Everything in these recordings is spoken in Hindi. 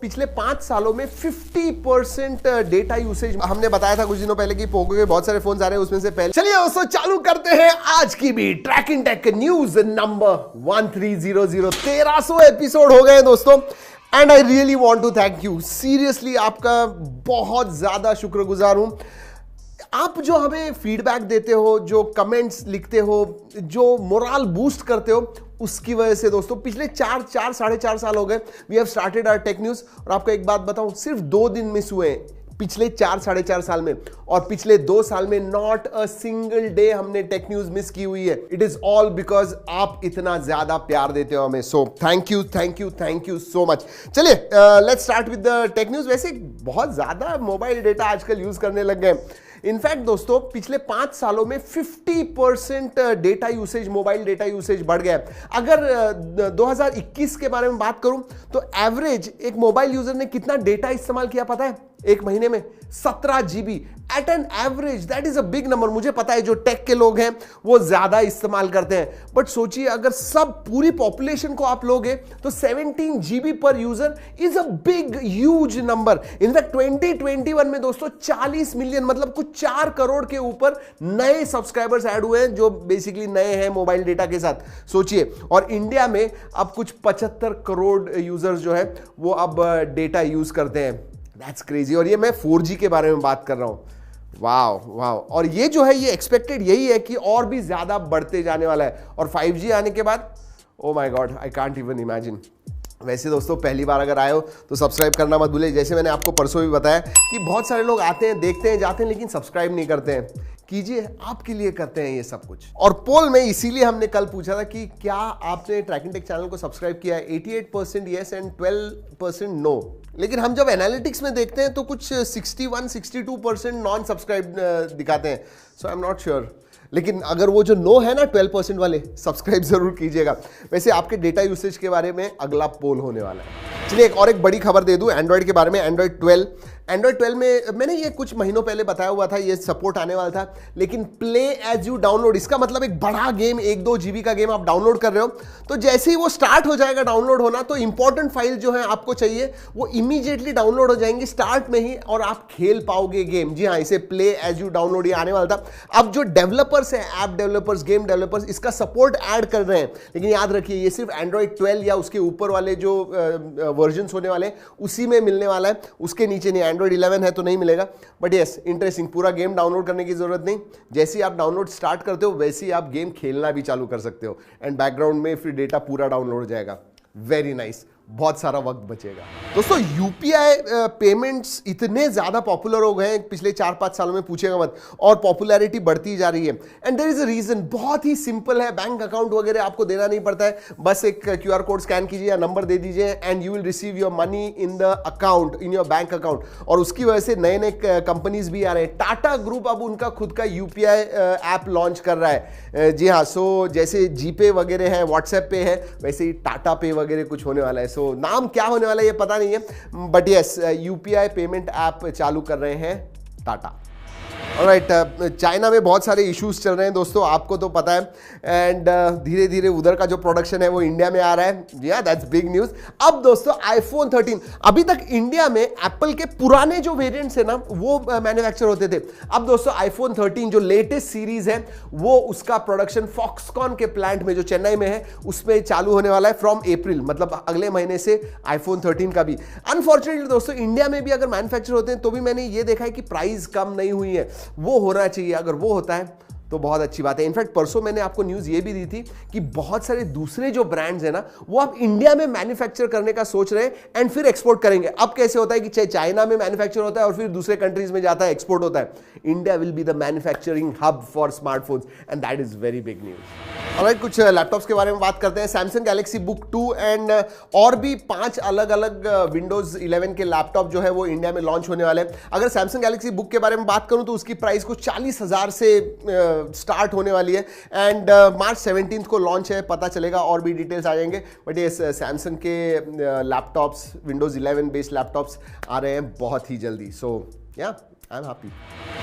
पिछले 5 सालों में 50% डेटा यूसेज हमने बताया था कुछ दिनों पहले कि पोको के बहुत सारे फोन आ रहे हैं, उसमें से पहले चलिए दोस्तों चालू करते हैं आज की भी tracking tech news number 1300। 1300 episode हो गए दोस्तों and I really want to thank you, seriously आपका बहुत ज्यादा शुक्रगुजार हूं। आप जो हमें फीडबैक देते हो, जो कमेंट्स लिखते हो, जो मोरल बूस्ट करते हो, उसकी वजह से दोस्तों पिछले 4.5 साल हो गए we have started our tech news. और आपको एक बात बताऊं, सिर्फ 2 दिन मिस हुए हैं पिछले 4.5 साल में, और पिछले 2 साल में नॉट अ सिंगल डे हमने टेक न्यूज मिस की हुई है। इट इज ऑल बिकॉज आप इतना ज्यादा प्यार देते हो हमें, so thank you so much. चलिए let's start with the tech news. वैसे बहुत ज्यादा मोबाइल डेटा आजकल यूज करने लग गए। इनफैक्ट दोस्तों पिछले 5 सालों में 50% data usage, mobile data usage बढ़ गया है। अगर 2021 के बारे में बात करूं तो एवरेज एक मोबाइल यूजर ने कितना डेटा इस्तेमाल किया पता है? एक महीने में 17 GB at an average. That is a big number. मुझे पता है जो टेक के लोग हैं वो ज्यादा इस्तेमाल करते हैं, बट सोचिए अगर सब पूरी पॉपुलेशन को आप लोगे तो 17 GB पर user is a big huge number. In fact 2021 में दोस्तों 40 मिलियन मतलब कुछ 4 करोड़ के ऊपर नए सब्सक्राइबर्स ऐड हुए हैं जो बेसिकली नए हैं मोबाइल डेटा के साथ, सोचिए। और इंडिया में अब कुछ 75 करोड़ यूजर्स जो है वो अब डेटा यूज करते हैं। That's crazy. और ये मैं 4G के बारे में बात कर रहा हूं। Wow wow. और ये जो है ये एक्सपेक्टेड यही है कि और भी ज्यादा बढ़ते जाने वाला है। और 5G आने के बाद oh my God, I can't even imagine. वैसे दोस्तों पहली बार अगर आए हो तो सब्सक्राइब करना मत भूलिए। जैसे मैंने आपको परसों भी बताया कि बहुत सारे लोग आते हैं, देखते हैं, जाते हैं, लेकिन सब्सक्राइब नहीं करते हैं। कीजिए, आपके लिए करते हैं ये सब कुछ। और पोल में इसीलिए हमने कल पूछा था कि क्या आपने ट्रैकिंग टेक चैनल को सब्सक्राइब किया है? 88% येस एंड 12% नो। लेकिन हम जब एनालिटिक्स में देखते हैं तो कुछ 61-62% नॉन सब्सक्राइब दिखाते हैं। सो आई एम नॉट श्योर। लेकिन अगर वो जो नो है ना 12% वाले, सब्सक्राइब जरूर कीजिएगा। वैसे आपके डेटा यूसेज के बारे में अगला पोल होने वाला है। चलिए एक बड़ी खबर दे दूं एंड्रॉइड के बारे में। एंड्रॉइड 12 में मैंने ये कुछ महीनों पहले बताया हुआ था ये सपोर्ट आने वाला था, लेकिन प्ले एज यू डाउनलोड, इसका मतलब एक बड़ा गेम, 1-2 GB का गेम आप डाउनलोड कर रहे हो तो जैसे ही वो स्टार्ट हो जाएगा डाउनलोड होना तो इंपॉर्टेंट फाइल जो है आपको चाहिए वो इमीडिएटली डाउनलोड हो जाएंगी स्टार्ट में ही और आप खेल पाओगे गेम। जी हाँ, इसे प्ले एज यू डाउनलोड ये आने वाला था। अब जो डेवलपर्स हैं, ऐप डेवलपर्स, गेम डेवलपर्स, इसका सपोर्ट ऐड कर रहे हैं, लेकिन याद रखिए ये सिर्फ एंड्रॉइड 12 या उसके ऊपर वाले जो वर्जन्स होने वाले उसी में मिलने वाला है, उसके नीचे नहीं। एंड्रॉइड 11 है तो नहीं मिलेगा। But yes, interesting. पूरा गेम डाउनलोड करने की जरूरत नहीं, जैसे ही आप डाउनलोड स्टार्ट करते हो वैसे ही आप गेम खेलना भी चालू कर सकते हो एंड बैकग्राउंड में फिर डेटा पूरा डाउनलोड हो जाएगा। वेरी नाइस, बहुत सारा वक्त बचेगा। दोस्तों यूपीआई पेमेंट्स इतने ज्यादा पॉपुलर हो गए हैं पिछले 4-5 सालों में, पूछेगा मत, और पॉपुलैरिटी बढ़ती जा रही है। And there is a reason, बहुत ही सिंपल है। बैंक अकाउंट वगैरह आपको देना नहीं पड़ता है, बस एक QR कोड स्कैन कीजिए या नंबर दे दीजिए and you will receive your money in the account, in your bank account. और उसकी वजह से नए नए कंपनीज भी आ रहे हैं। टाटा ग्रुप अब उनका खुद का यूपीआई ऐप लॉन्च कर रहा है। जी हाँ, सो जैसे जीपे वगैरह है, व्हाट्सएप पे है, वैसे ही टाटा पे वगैरह कुछ होने वाला है। सो नाम क्या होने वाला है ये पता नहीं है, but yes UPI payment app चालू कर रहे हैं टाटा। ऑलराइट, चाइना में बहुत सारे इश्यूज चल रहे हैं दोस्तों, आपको तो पता है। एंड धीरे धीरे उधर का जो प्रोडक्शन है वो इंडिया में आ रहा है। या दैट्स बिग न्यूज। अब दोस्तों आईफोन 13, अभी तक इंडिया में एप्पल के पुराने जो वेरिएंट्स है ना वो मैन्युफैक्चर होते थे। अब दोस्तों आईफोन 13 जो लेटेस्ट सीरीज है वो उसका प्रोडक्शन फॉक्सकॉन के प्लांट में जो चेन्नई में है उसमें चालू होने वाला है फ्रॉम अप्रैल, मतलब अगले महीने से आईफोन 13 का भी। अनफॉर्चुनेटली दोस्तों इंडिया में भी अगर मैन्युफैक्चर होते हैं तो भी मैंने ये देखा है कि प्राइस कम नहीं हुई है, वो होना चाहिए। अगर वो होता है तो बहुत अच्छी बात है। इनफैक्ट परसों मैंने आपको न्यूज़ ये भी दी थी कि बहुत सारे दूसरे जो ब्रांड्स हैं ना वो अब इंडिया में मैन्युफैक्चर करने का सोच रहे हैं एंड फिर एक्सपोर्ट करेंगे। अब कैसे होता है कि चाइना में मैन्युफैक्चर होता है और फिर दूसरे कंट्रीज में जाता है, एक्सपोर्ट होता है। India will be the manufacturing hub for smartphones and that is very big news. Alright, कुछ लैपटॉप्स के बारे में बात करते हैं। सैमसंग गैलेक्सी बुक 2 एंड और भी 5 अलग अलग विंडोज 11 के लैपटॉप जो है वो इंडिया में लॉन्च होने वाले हैं। अगर सैमसंग गैलेक्सी बुक के बारे में बात करूं तो उसकी प्राइस कुछ 40,000 से स्टार्ट होने वाली है एंड मार्च 17 को लॉन्च है, पता चलेगा और भी डिटेल्स आ जाएंगे। बट ये सैमसंग के लैपटॉप्स, विंडोज 11 बेस्ड लैपटॉप्स आ रहे हैं बहुत ही जल्दी। सो या I am happy.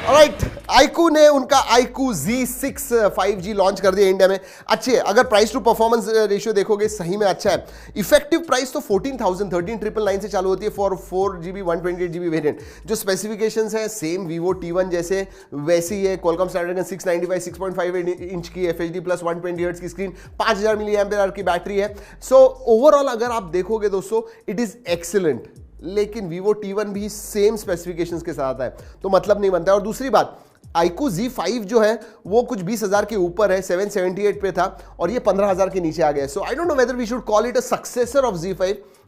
Alright, iQOO ने उनका iQOO Z6 5G लॉन्च कर दिया इंडिया में। अच्छे, अगर प्राइस टू परफॉर्मेंस रेशियो देखोगे सही में अच्छा है। इफेक्टिव प्राइस तो 14,999 से चालू होती है फॉर 4GB 128GB वेरिएंट। जो स्पेसिफिकेशंस हैं सेम Vivo T1 जैसे वैसे ही है। Qualcomm Snapdragon 695 6.58 इंच की FHD प्लस 120 हर्ट्ज की स्क्रीन, 5000 mAh की बैटरी है। सो ओवरऑल अगर आप देखोगे दोस्तों इट इज एक्सीलेंट, लेकिन Vivo T1 भी सेम स्पेसिफिकेशंस के साथ है तो मतलब नहीं बनता है। और दूसरी बात, iQOO Z5 जो है वो कुछ 20,000 के ऊपर है, 778 पे था और ये 15,000 के नीचे आ गया। So I don't know whether we should call it a successor of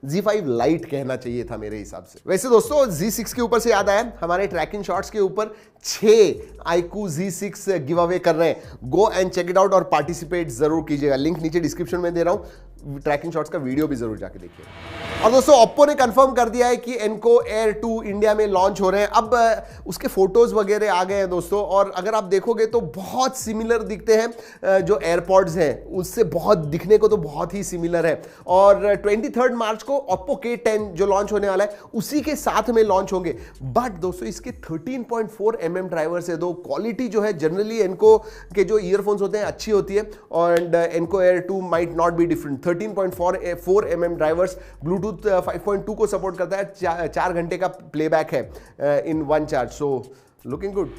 Z5 lite कहना चाहिए था मेरे हिसाब से। वैसे दोस्तों Z6 के ऊपर से याद आया, हमारे ट्रैकिंग शॉट्स के ऊपर 6 iQOO Z6 गिव अवे कर रहे हैं। Go and check it out और पार्टिसिपेट जरूर कीजिएगा। लिंक नीचे डिस्क्रिप्शन में दे रहा हूं, ट्रैकिंग शॉट्स का वीडियो भी जरूर जाके देखिए। और दोस्तों Oppo ने कंफर्म कर दिया है कि Enco Air 2 इंडिया में लॉन्च हो रहे हैं। अब उसके फोटोज वगैरह आ गए हैं दोस्तों, और अगर आप देखोगे तो बहुत सिमिलर दिखते हैं। जो एयरपॉड्स हैं उससे बहुत दिखने को तो बहुत ही सिमिलर है। और 23 मार्च को Oppo K10 जो लॉन्च होने वाला है उसी के साथ में लॉन्च होंगे। बट दोस्तों इसके 13.4 mm ड्राइवर्स है। दो क्वालिटी जो है जनरली Enco के जो ईयरफोन्स होते हैं अच्छी होती है, और Enco Air 2 might not be different. 13.4 mm drivers, Bluetooth 5.2 को सपोर्ट करता है, 4 घंटे का प्लेबैक है in one charge. So looking good.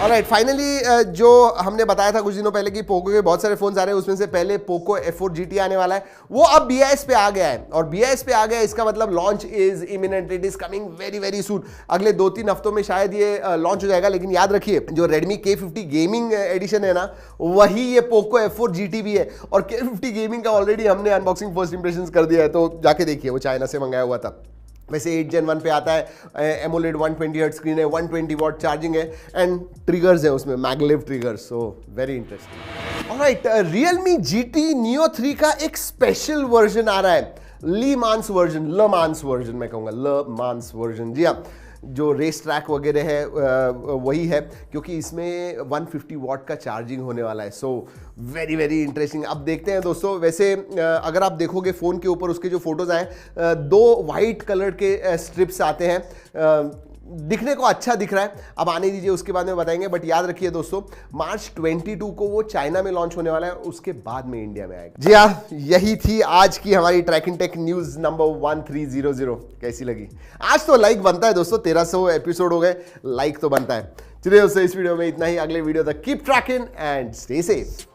Alright, finally जो हमने बताया था कुछ दिनों पहले कि पोको के बहुत सारे फोन्स आ रहे हैं, उसमें से पहले पोको F4 GT आने वाला है, वो अब BIS पे आ गया है। और BIS पे आ गया है इसका मतलब launch is imminent, it is coming very very soon. अगले 2-3 हफ्तों में शायद ये लॉन्च हो जाएगा। लेकिन याद रखिए जो Redmi K50 गेमिंग एडिशन है ना, वही ये पोको F4 GT भी है। और K50 गेमिंग का ऑलरेडी हमने अनबॉक्सिंग फर्स्ट इंप्रेशन कर दिया है, तो जाके देखिए, वो चाइना से मंगाया हुआ था। वैसे 8 Gen 1 पे आता है, एमोलेड 120 हर्ट्ज स्क्रीन है, 120 वॉट चार्जिंग है, एंड ट्रिगर्स है उसमें, maglev triggers. So very interesting. Alright, Realme GT Neo 3 का एक स्पेशल वर्जन आ रहा है, ले मांस वर्जन मैं कहूँगा, ले मांस वर्जन। जी हाँ, जो रेस ट्रैक वगैरह है वही है, क्योंकि इसमें 150 वॉट का चार्जिंग होने वाला है। So very very interesting. अब देखते हैं दोस्तों। वैसे अगर आप देखोगे फ़ोन के ऊपर उसके जो फोटोज़ आए, 2 वाइट कलर के स्ट्रिप्स आते हैं, दिखने को अच्छा दिख रहा है। अब आने दीजिए, उसके बाद में बताएंगे। बट याद रखिए दोस्तों, मार्च 22 को वो चाइना में लॉन्च होने वाला है, उसके बाद में इंडिया में आएगा। जी हाँ, यही थी आज की हमारी ट्रैकिंग टेक न्यूज नंबर 1300। कैसी लगी? आज तो लाइक बनता है दोस्तों, 1300 एपिसोड हो गए, लाइक तो बनता है। चलिए दोस्तों, इस वीडियो में इतना ही। अगले वीडियो तक keep trekking and stay safe.